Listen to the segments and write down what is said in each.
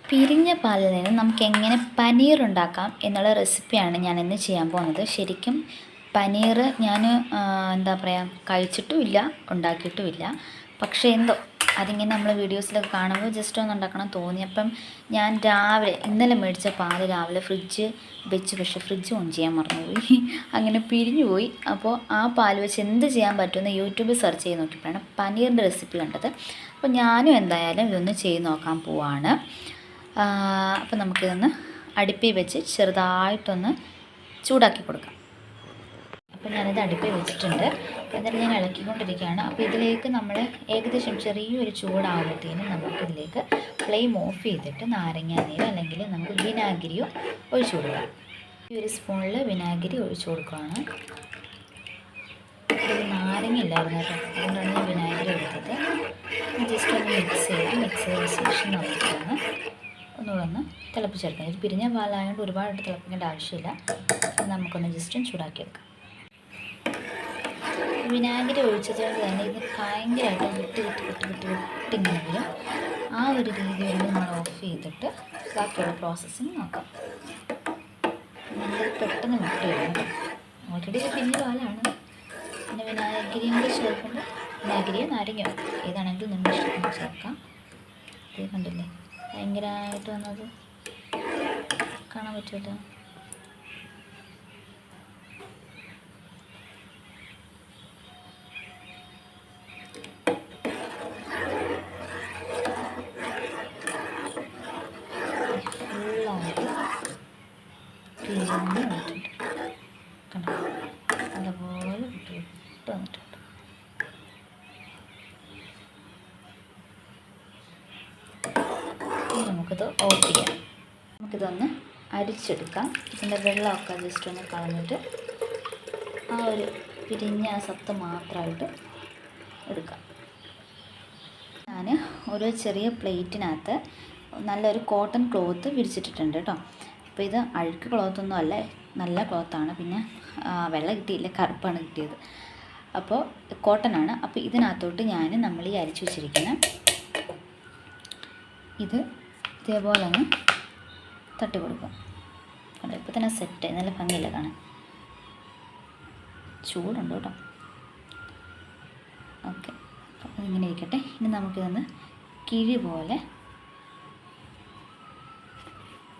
പിരിഞ്ഞ പാലിൽ നിന്ന് നമുക്ക് എങ്ങനെ പനീർ ഉണ്ടാക്കാം എന്നുള്ള റെസിപ്പിയാണ് ഞാൻ ഇന്ന് ചെയ്യാൻ പോകുന്നത്. ശരിക്കും പനീർ ഞാൻ എന്താ പറയുക, കഴിച്ചിട്ടുമില്ല, ഉണ്ടാക്കിയിട്ടുമില്ല. പക്ഷേ എന്തോ അതിങ്ങനെ നമ്മൾ വീഡിയോസിലൊക്കെ കാണുമ്പോൾ ജസ്റ്റ് ഒന്ന് ഉണ്ടാക്കണം തോന്നിയപ്പം ഞാൻ ഇന്നലെ മേടിച്ച പാൽ രാവിലെ ഫ്രിഡ്ജ് വെച്ച്, പക്ഷേ ഫ്രിഡ്ജ് ഓൺ ചെയ്യാൻ മറന്നുപോയി. അങ്ങനെ പിരിഞ്ഞു പോയി. അപ്പോൾ ആ പാൽ വെച്ച് എന്ത് ചെയ്യാൻ പറ്റുമെന്ന് യൂട്യൂബിൽ സെർച്ച് ചെയ്ത് നോക്കിയപ്പോഴാണ് പനീറിൻ്റെ റെസിപ്പി കണ്ടത്. അപ്പോൾ ഞാനും എന്തായാലും ഇതൊന്ന് ചെയ്ത് നോക്കാൻ പോവാണ്. അപ്പോൾ നമുക്കിതൊന്ന് അടുപ്പിൽ വെച്ച് ചെറുതായിട്ടൊന്ന് ചൂടാക്കി കൊടുക്കാം. അപ്പോൾ ഞാനിത് അടുപ്പിൽ വെച്ചിട്ടുണ്ട്. എന്നിട്ട് ഞാൻ ഇളക്കിക്കൊണ്ടിരിക്കുകയാണ്. അപ്പോൾ ഇതിലേക്ക് നമ്മൾ ഏകദേശം ചെറിയൊരു ചൂടാകുമ്പോഴത്തേനും നമുക്കിതിലേക്ക് ഫ്ലെയിം ഓഫ് ചെയ്തിട്ട് നാരങ്ങാനീരോ അല്ലെങ്കിൽ നമുക്ക് വിനാഗിരിയോ ഒഴിച്ചു കൊടുക്കാം. ഈ ഒരു സ്പൂണിൽ വിനാഗിരി ഒഴിച്ചു കൊടുക്കുകയാണ്. ഇത് നാരങ്ങ ഇല്ലായിരുന്നു കേട്ടോ, അതുകൊണ്ടാണ് ഞാൻ വിനാഗിരി എടുത്തത്. ജസ്റ്റ് ഒന്ന് മിക്സ് ചെയ്ത ശേഷം നമുക്കൊന്ന് ഒന്നുകൂടെ തിളപ്പിച്ചെടുക്കാം. ഇത് പിരിഞ്ഞ പാലായതുകൊണ്ട് ഒരുപാട് തിളപ്പിക്കേണ്ട ആവശ്യമില്ല. നമുക്കൊന്ന് ജസ്റ്റ് ചൂടാക്കിയെടുക്കാം. വിനാഗിരി ഒഴിച്ചതുകൊണ്ട് തന്നെ ഇത് ഭയങ്കരമായിട്ട് വിട്ടിങ്ങനെ വരും. ആ ഒരു രീതിയിൽ നമ്മൾ ഓഫ് ചെയ്തിട്ട് ബാക്കിയുള്ള പ്രോസസ്സിങ് നോക്കാം. നമ്മൾ പെട്ടെന്ന് വിട്ട് വരും. ഓൾറെഡി ഇത് പിരിഞ്ഞ പാലാണ്. പിന്നെ വിനാഗിരിയും കൂടി ചേർക്കുമ്പോൾ വിനാഗിരിയോ നാരങ്ങയോ ഏതാണെങ്കിലും നമ്മൾ ഇഷ്ടത്തിന് ചേർക്കാം. ഇത് കണ്ടില്ലേ ഭയങ്കരമായിട്ട് വന്നത് കാണാൻ പറ്റുമല്ലോ. പിരിഞ്ഞ് വന്നിട്ടുണ്ട് കണ്ടോ, അതുപോലെ വിട്ട് വന്നിട്ടുണ്ട്. നമുക്കിത് ഓഫ് ചെയ്യാം. നമുക്കിതൊന്ന് അരിച്ചെടുക്കാം. ഇതിൻ്റെ വെള്ളമൊക്കെ ജസ്റ്റ് ഒന്ന് കളഞ്ഞിട്ട് ആ ഒരു പിരിഞ്ഞ സത്ത് മാത്രമായിട്ട് എടുക്കാം. ഞാൻ ഒരു ചെറിയ പ്ലേറ്റിനകത്ത് നല്ലൊരു കോട്ടൺ ക്ലോത്ത് വിരിച്ചിട്ടിട്ടുണ്ട് കേട്ടോ. അപ്പോൾ ഇത് അഴുക്ക് ക്ലോത്തൊന്നും അല്ല, നല്ല ക്ലോത്താണ്. പിന്നെ വെള്ളം കിട്ടിയില്ല, കറുപ്പാണ് കിട്ടിയത്. അപ്പോൾ കോട്ടനാണ്. അപ്പോൾ ഇതിനകത്തോട്ട് നമ്മൾ ഈ അരിച്ചു വെച്ചിരിക്കുന്ന ഇത് ഇതേപോലെ ഒന്ന് തട്ടി കൊടുക്കും. കണ്ടോ, ഇപ്പോൾ തന്നെ സെറ്റ്, നല്ല ഭംഗിയില്ല കാണാൻ. ചൂടുണ്ട് കേട്ടോ. ഓക്കെ, അപ്പോൾ ഇങ്ങനെ ഇരിക്കട്ടെ. ഇനി നമുക്കിതൊന്ന് കിഴി പോലെ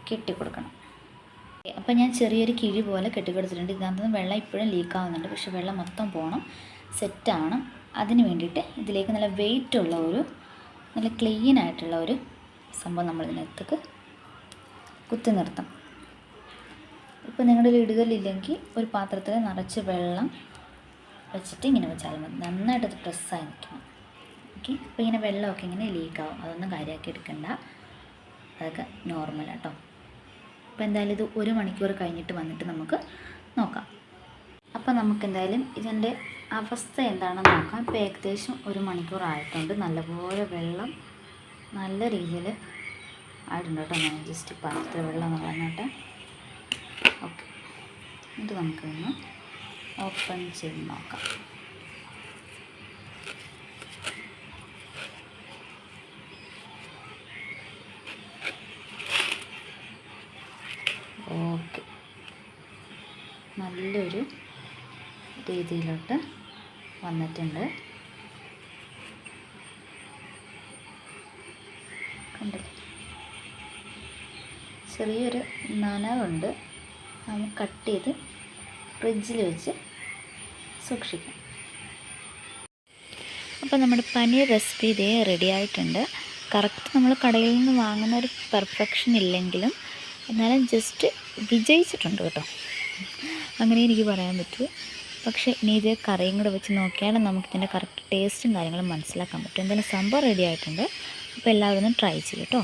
കെട്ടിക്കൊടുക്കണം. അപ്പോൾ ഞാൻ ചെറിയൊരു കിഴി പോലെ കെട്ടിക്കൊടുത്തിട്ടുണ്ട്. ഇതിനകത്ത് നിന്ന് വെള്ളം ഇപ്പോഴും ലീക്കാവുന്നുണ്ട്, പക്ഷേ വെള്ളം മൊത്തം പോകണം, സെറ്റാവണം. അതിന് വേണ്ടിയിട്ട് ഇതിലേക്ക് നല്ല വെയിറ്റുള്ള നല്ല ക്ലീൻ ആയിട്ടുള്ള ഒരു സംഭവം നമ്മൾ ഇതിനകത്തേക്ക് കുത്തി നിർത്താം. ഇപ്പോൾ നിങ്ങളുടെ ഇടുകല്ലില്ലെങ്കിൽ ഒരു പാത്രത്തിൽ നിറച്ച് വെള്ളം വെച്ചിട്ട് ഇങ്ങനെ വെച്ചാൽ മതി. നന്നായിട്ട് പ്രസ്സായി നിൽക്കണം. ഓക്കെ, അപ്പോൾ ഇങ്ങനെ വെള്ളമൊക്കെ ഇങ്ങനെ ലീക്കാവും. അതൊന്നും കാര്യമാക്കി എടുക്കണ്ട, അതൊക്കെ നോർമലാട്ടോ. അപ്പോൾ എന്തായാലും ഇത് 1 മണിക്കൂർ കഴിഞ്ഞിട്ട് വന്നിട്ട് നമുക്ക് നോക്കാം. അപ്പോൾ നമുക്കെന്തായാലും ഇതിൻ്റെ അവസ്ഥ എന്താണെന്ന് നോക്കാം. ഇപ്പോൾ ഏകദേശം 1 മണിക്കൂർ ആയിട്ടുണ്ട്. നല്ലപോലെ വെള്ളം നല്ല രീതിയിൽ ആയിട്ടുണ്ട് കേട്ടോ. ഞാൻ ജസ്റ്റ് പാത്രത്തിൽ വെള്ളം കളഞ്ഞിട്ട്. ഓക്കെ, ഇത് നമുക്കൊന്ന് ഓപ്പൺ ചെയ്ത് നോക്കാം. ഓക്കെ, നല്ലൊരു രീതിയിലോട്ട് വന്നിട്ടുണ്ട്. കണ്ടില്ലേ, ചെറിയൊരു നനവുണ്ട്. നമുക്ക് കട്ട് ചെയ്ത് ഫ്രിഡ്ജിൽ വെച്ച് സൂക്ഷിക്കാം. അപ്പോൾ നമ്മുടെ പനീർ റെസിപ്പി ഇതേ റെഡി ആയിട്ടുണ്ട്. കറക്റ്റ് നമ്മൾ കടയിൽ നിന്ന് വാങ്ങുന്ന ഒരു പെർഫെക്ഷൻ ഇല്ലെങ്കിലും എന്നാലും ജസ്റ്റ് വിജയിച്ചിട്ടുണ്ട് കേട്ടോ, അങ്ങനെ എനിക്ക് പറയാൻ പറ്റൂ. പക്ഷേ ഇനി ഇത് കറിയും കൂടെ വെച്ച് നോക്കിയാലും നമുക്കിതിൻ്റെ കറക്റ്റ് ടേസ്റ്റും കാര്യങ്ങളും മനസ്സിലാക്കാൻ പറ്റും. എന്തായാലും സംഭവം റെഡി ആയിട്ടുണ്ട്. അപ്പോൾ എല്ലാവരും ഒന്ന് ട്രൈ ചെയ്യും കേട്ടോ.